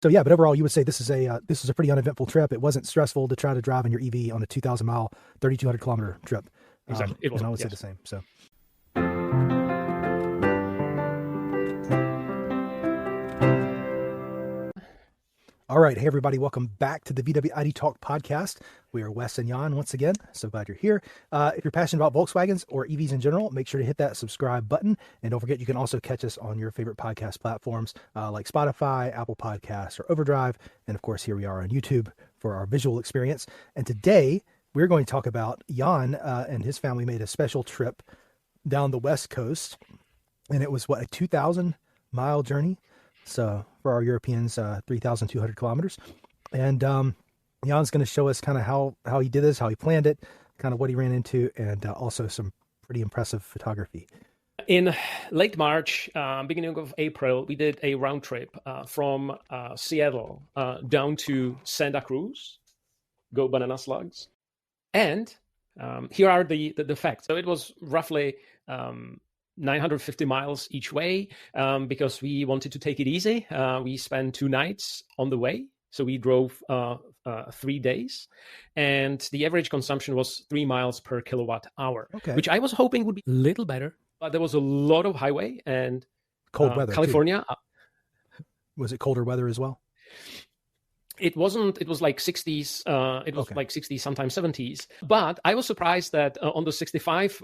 So yeah, but overall, you would say this is a pretty uneventful trip. It wasn't stressful to try to drive in your EV on a 2,000 mile, 3,200 kilometer trip. Exactly, it was. And I would say the same. So. All right. Hey, everybody. Welcome back to the VW ID Talk podcast. We are Wes and Jan once again. So glad you're here. If you're passionate about Volkswagens or EVs in general, make sure to hit that subscribe button. And don't forget, you can also catch us on your favorite podcast platforms like Spotify, Apple Podcasts, or Overdrive. And of course, here we are on YouTube for our visual experience. And today we're going to talk about Jan and his family made a special trip down the West Coast. And it was, a 2,000 mile journey. So for our Europeans, 3,200 kilometers. And Jan's going to show us kind of how he did this, how he planned it, kind of what he ran into, and also some pretty impressive photography. In late March, beginning of April, we did a round trip from Seattle down to Santa Cruz. Go banana slugs. And here are the facts. So it was roughly 950 miles each way because we wanted to take it easy. We spent 2 nights on the way. So we drove 3 days. And the average consumption was 3 miles per kilowatt hour, which I was hoping would be a little better. But there was a lot of highway and cold weather. California. Was it colder weather as well? It wasn't. It was like 60s. It was like 60s, sometimes 70s. But I was surprised that on the 65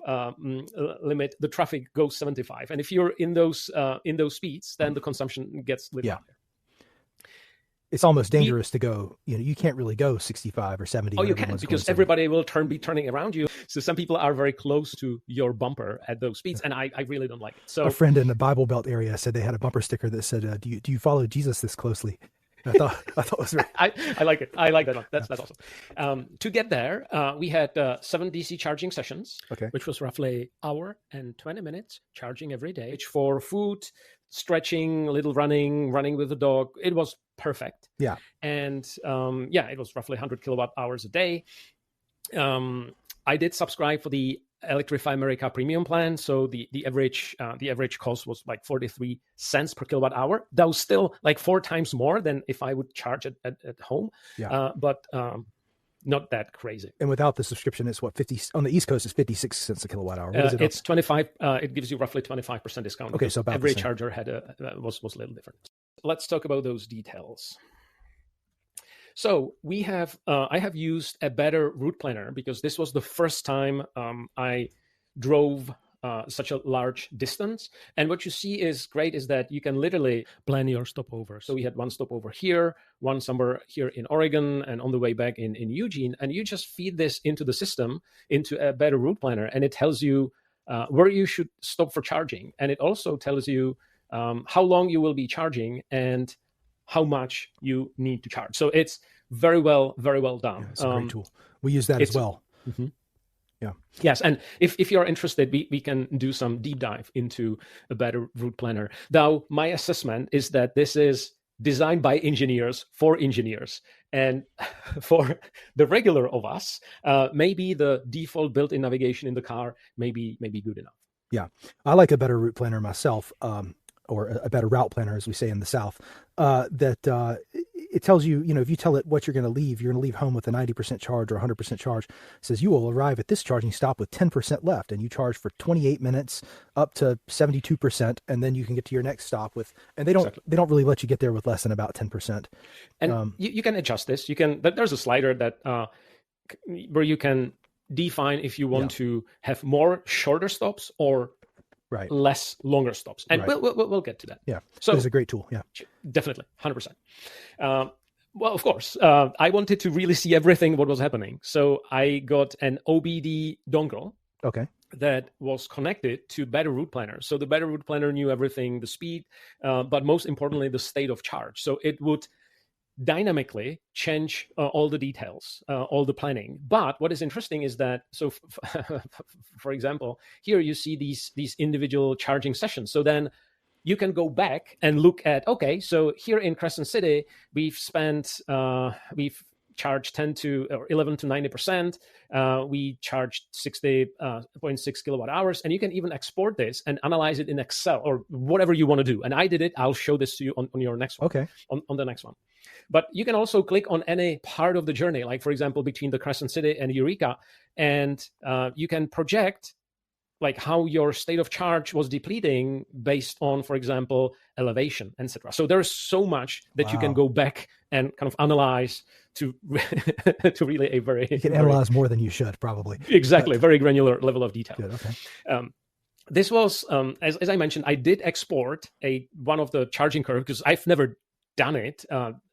limit, the traffic goes 75. And if you're in those speeds, then the consumption gets little higher. It's almost dangerous to go. You can't really go 65 or 70. Oh, you can't, because everybody will be turning around you. So some people are very close to your bumper at those speeds, and I really don't like it. So a friend in the Bible Belt area said they had a bumper sticker that said, "Do you follow Jesus this closely?" I thought it was very... I like it. I like that one. That's awesome. To get there, we had 7 DC charging sessions, which was roughly hour and 20 minutes charging every day. For food, stretching, a little running with the dog, it was perfect. Yeah. And it was roughly 100 kilowatt hours a day. I did subscribe for the Electrify America premium plan. So the average cost was like 43 cents per kilowatt hour. That was still like 4 times more than if I would charge it at home. Yeah. But not that crazy. And without the subscription, it's 50 on the East Coast is 56 cents a kilowatt hour. What is it? It's 25. It gives you roughly 25% discount. Okay. So about every charger was a little different. Let's talk about those details. So I have used a better route planner because this was the first time I drove such a large distance. And what you see is great is that you can literally plan your stopovers. So we had one stopover here, one somewhere here in Oregon, and on the way back in Eugene. And you just feed this into the system, into a better route planner, and it tells you where you should stop for charging. And it also tells you how long you will be charging and how much you need to charge. So it's very well done. Yeah, it's a great tool. We use that as well. Mm-hmm. Yeah. Yes. And if you're interested, we can do some deep dive into a better route planner. Now, my assessment is that this is designed by engineers for engineers. And for the regular of us, maybe the default built-in navigation in the car may be good enough. Yeah. I like a better route planner myself. Or a better route planner, as we say in the South, that it tells you, if you tell it what you're going to leave home with a 90% charge or 100% charge. It says you will arrive at this charging stop with 10% left, and you charge for 28 minutes up to 72%, and then you can get to your next stop with. And they don't really let you get there with less than about 10%. And you can adjust this. There's a slider that where you can define if you want to have more shorter stops or less longer stops. And we'll get to that. Yeah. So it's a great tool. Yeah, definitely. 100%. Well, of course, I wanted to really see everything what was happening. So I got an OBD dongle. Okay. That was connected to Better Route Planner. So the Better Route Planner knew everything, the speed, but most importantly, the state of charge. So it would dynamically change all the details, all the planning. But what is interesting is that, so for example, here you see these individual charging sessions. So then you can go back and look at, okay, so here in Crescent City, we've charge 10 to or 11 to 90%. We charged 60.6 kilowatt hours, and you can even export this and analyze it in Excel or whatever you want to do. And I did it. I'll show this to you on your next one. Okay. On the next one. But you can also click on any part of the journey, like for example, between the Crescent City and Eureka, and you can project like how your state of charge was depleting based on, for example, elevation, etc. So there's so much that you can go back and kind of analyze to to really a very... You can analyze more than you should, probably. Exactly, very granular level of detail. Good, okay. This was, as I mentioned, I did export one of the charging curves because I've never done it.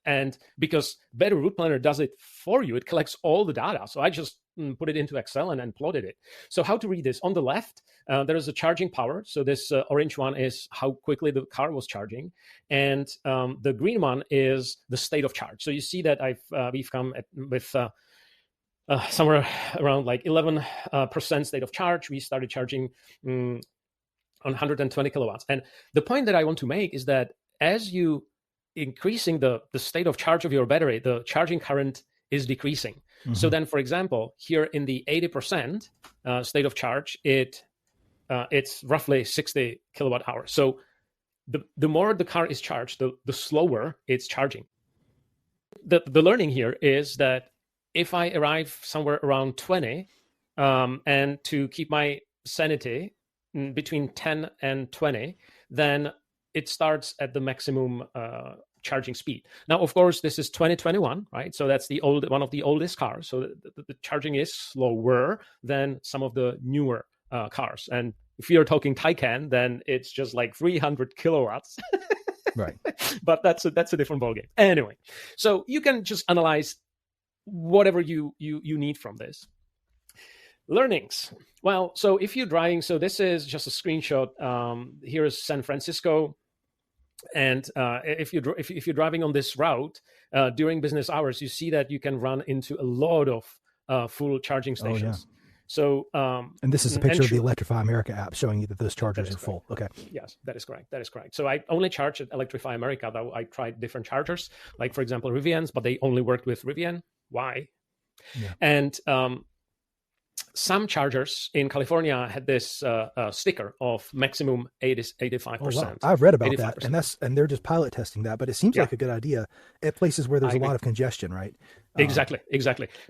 And because Better Route Planner does it for you, it collects all the data. So I just put it into Excel and then plotted it. So how to read this? On the left, there is a charging power. So this orange one is how quickly the car was charging. And the green one is the state of charge. So you see that we've come with somewhere around like 11% state of charge. We started charging on 120 kilowatts. And the point that I want to make is that as you increasing the state of charge of your battery, the charging current is decreasing. Mm-hmm. So then, for example, here in the 80% state of charge, it's roughly 60 kilowatt hours. So the more the car is charged, the slower it's charging. The learning here is that if I arrive somewhere around 20, and to keep my sanity between 10 and 20, then it starts at the maximum charging speed. Now, of course, this is 2021, right? So that's one of the oldest cars. So the charging is slower than some of the newer cars. And if you're talking Taycan, then it's just like 300 kilowatts. Right. But that's a different ballgame. Anyway, so you can just analyze whatever you need from this. Learnings. Well, so if you're driving, so this is just a screenshot. Here is San Francisco. And if you're driving on this route during business hours, you see that you can run into a lot of full charging stations. Oh, yeah. So, and this is a picture of the Electrify America app showing you that those chargers are full. Okay. Yes, that is correct. So I only charge at Electrify America, though I tried different chargers, like for example Rivian's, but they only worked with Rivian. Why? Yeah. And some chargers in California had this sticker of maximum 85%. Oh, wow. I've read about 85%. That, and they're just pilot testing that, but it seems like a good idea at places where there's a lot of congestion, right? Exactly.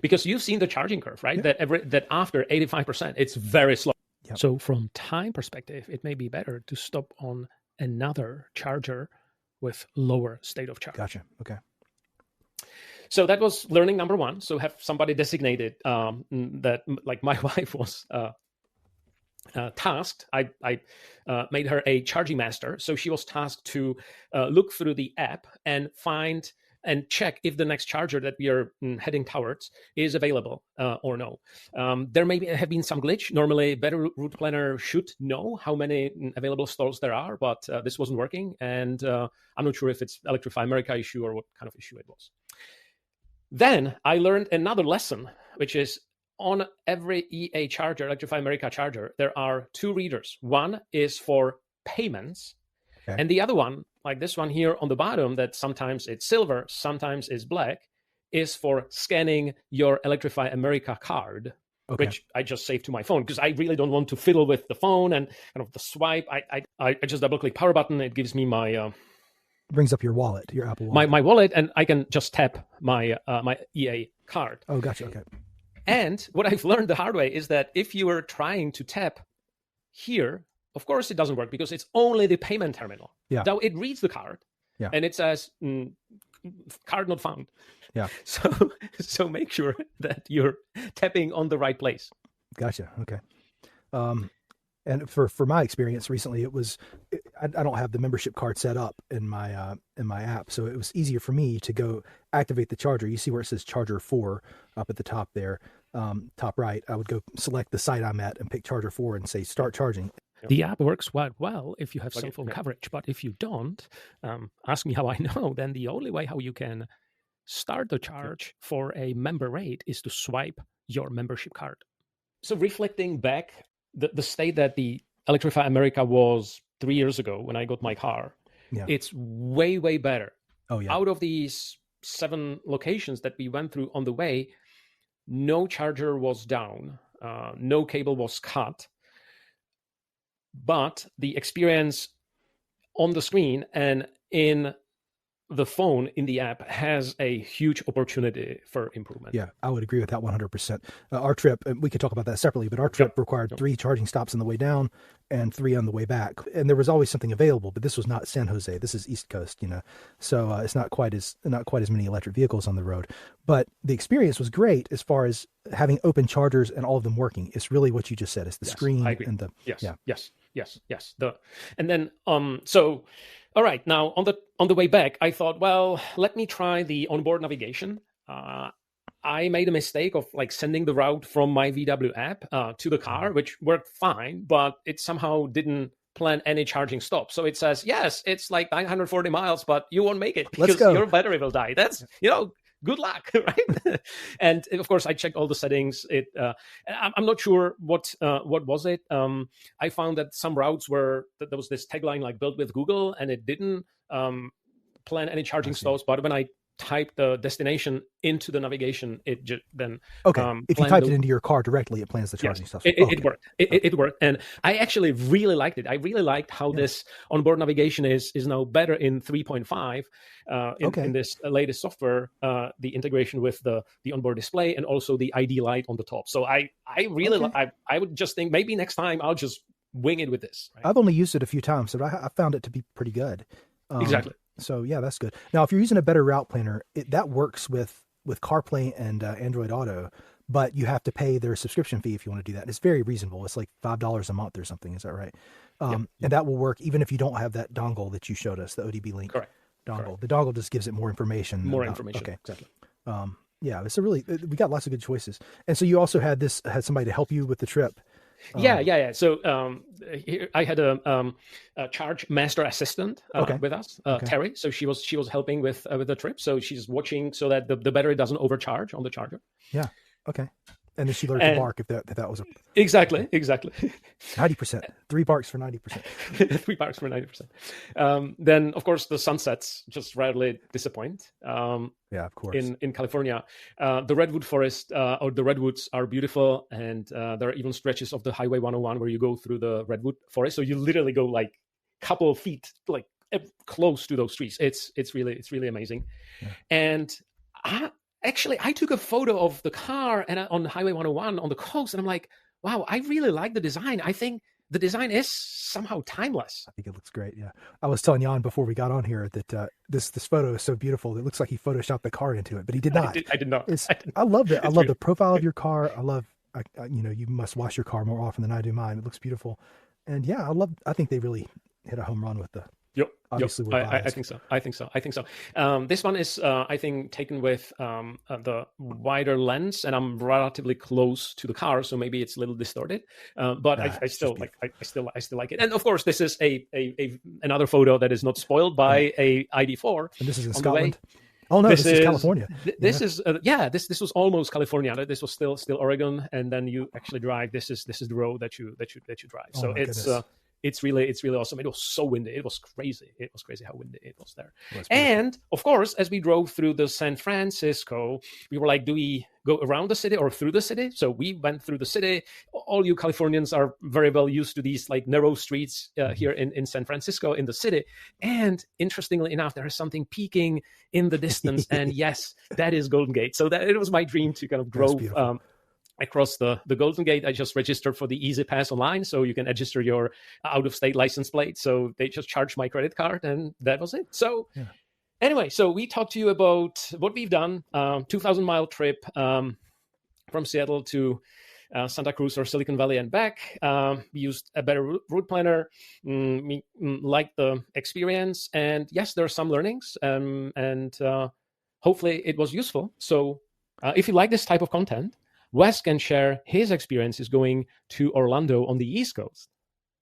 Because you've seen the charging curve, right? Yeah. That after 85%, it's very slow. Yep. So from time perspective, it may be better to stop on another charger with lower state of charge. Gotcha. Okay. So that was learning number one. So have somebody designated that, like my wife was tasked. I made her a charging master. So she was tasked to look through the app and find and check if the next charger that we are heading towards is available or no. There may have been some glitch. Normally, Better Route Planner should know how many available stalls there are, but this wasn't working. And I'm not sure if it's Electrify America issue or what kind of issue it was. Then I learned another lesson, which is on every EA charger, Electrify America charger, there are two readers. One is for payments, and the other one, like this one here on the bottom, that sometimes it's silver, sometimes it's black, is for scanning your Electrify America card, which I just saved to my phone because I really don't want to fiddle with the phone and kind of the swipe. I just double-click power button. It gives me my... brings up your wallet, your Apple wallet. My wallet, and I can just tap my my EA card. Oh, gotcha. Okay. And what I've learned the hard way is that if you are trying to tap here, of course it doesn't work because it's only the payment terminal. Yeah. Now it reads the card, and it says card not found. Yeah. So make sure that you're tapping on the right place. Gotcha. Okay. And for my experience recently, I don't have the membership card set up in my app, so it was easier for me to go activate the charger. You see where it says Charger 4 up at the top there, top right. I would go select the site I'm at and pick Charger 4 and say start charging. The app works quite well if you have cell phone coverage, but if you don't, ask me how I know. Then the only way how you can start the charge for a member rate is to swipe your membership card. So reflecting back. The state that the Electrify America was 3 years ago when I got my car, it's way, way better. Oh, yeah. Out of these 7 locations that we went through on the way, no charger was down, no cable was cut, but the experience on the screen and in the phone in the app has a huge opportunity for improvement. Yeah, I would agree with that 100%. Our trip, and we could talk about that separately, but our trip required 3 charging stops on the way down and 3 on the way back. And there was always something available, but this was not San Jose. This is East Coast, so it's not quite as many electric vehicles on the road. But the experience was great as far as having open chargers and all of them working. It's really what you just said. It's the screen and the yes. And then so. All right. Now, on the way back, I thought, well, let me try the onboard navigation. I made a mistake of sending the route from my VW app to the car, which worked fine, but it somehow didn't plan any charging stops. So it says, yes, it's 940 miles, but you won't make it because your battery will die. That's, good luck, right? And of course, I checked all the settings. I'm not sure what was it. I found that some routes there was this tagline built with Google, and it didn't plan any charging stops. But when I typed the destination into the navigation, it just then if you typed it into your car directly, it plans the charging stuff. It worked. It worked, and I actually really liked it. I really liked how this onboard navigation is now better in 3.5 in this latest software. The integration with the onboard display and also the ID light on the top. So I really I would just think maybe next time I'll just wing it with this. Right? I've only used it a few times, but I found it to be pretty good. Exactly. So yeah, that's good. Now, if you're using a better route planner, that works with CarPlay and Android Auto, but you have to pay their subscription fee if you want to do that. It's very reasonable. It's like $5 a month or something. Is that right? And that will work even if you don't have that dongle that you showed us, the ODB link dongle. Correct. The dongle just gives it more information. Okay. Exactly. Yeah, we got lots of good choices. And so you also had somebody to help you with the trip. Yeah. So here I had a charge master assistant with us, Terry. So she was helping with the trip. So she's watching so that the battery doesn't overcharge on the charger. Yeah. Okay. And then she learned to bark if that was exactly 90%. 3 barks for 90%. 3 barks for 90%. Then of course the sunsets just rarely disappoint. Yeah, of course. In California, the redwood forest or the redwoods are beautiful, and there are even stretches of the Highway 101 where you go through the redwood forest. So you literally go couple of feet close to those trees. It's really amazing, and I took a photo of the car and on Highway 101 on the coast, and I'm like, wow, I really like the design. I think the design is somehow timeless. I think it looks great. Yeah. I was telling Jan before we got on here that this photo is so beautiful. It looks like he photoshopped the car into it, but he did not. I did not. I love it. I love the profile of your car. I love, you must wash your car more often than I do mine. It looks beautiful. And yeah, I think they really hit a home run with the, obviously we're biased. I think so. This one is, I think, taken with the wider lens, and I'm relatively close to the car, so maybe it's a little distorted. But I still like it. And of course, this is another photo that is not spoiled by a ID.4. And this is in Scotland. Oh no, this is California. This is this was almost California. This was still Oregon, and then you actually drive. This is the road that you drive. So it's really awesome. It was so windy. It was crazy. It was crazy how windy it was there. And of course, as we drove through the San Francisco, we were like, do we go around the city or through the city? So we went through the city. All you Californians are very well used to these narrow streets here in San Francisco in the city. And interestingly enough, there is something peaking in the distance. And yes, that is Golden Gate. So that it was my dream to kind of drove across the Golden Gate. I just registered for the Easy Pass online, so you can register your out-of-state license plate. So they just charged my credit card, and that was it. So anyway, so we talked to you about what we've done, 2,000-mile trip from Seattle to Santa Cruz or Silicon Valley and back. We used a better route planner. We liked the experience. And yes, there are some learnings, and hopefully it was useful. So if you like this type of content, Wes can share his experiences going to Orlando on the East Coast.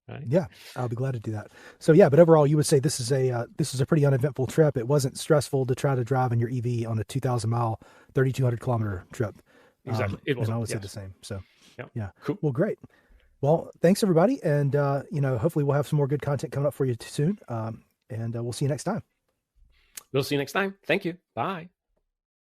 Right? Yeah, I'll be glad to do that. So yeah, but overall, you would say this is a pretty uneventful trip. It wasn't stressful to try to drive in your EV on a 2,000-mile, 3,200-kilometer trip. Exactly, it was. And I would say the same. So yeah, cool. Well, great. Well, thanks everybody, and hopefully we'll have some more good content coming up for you soon. And we'll see you next time. We'll see you next time. Thank you. Bye.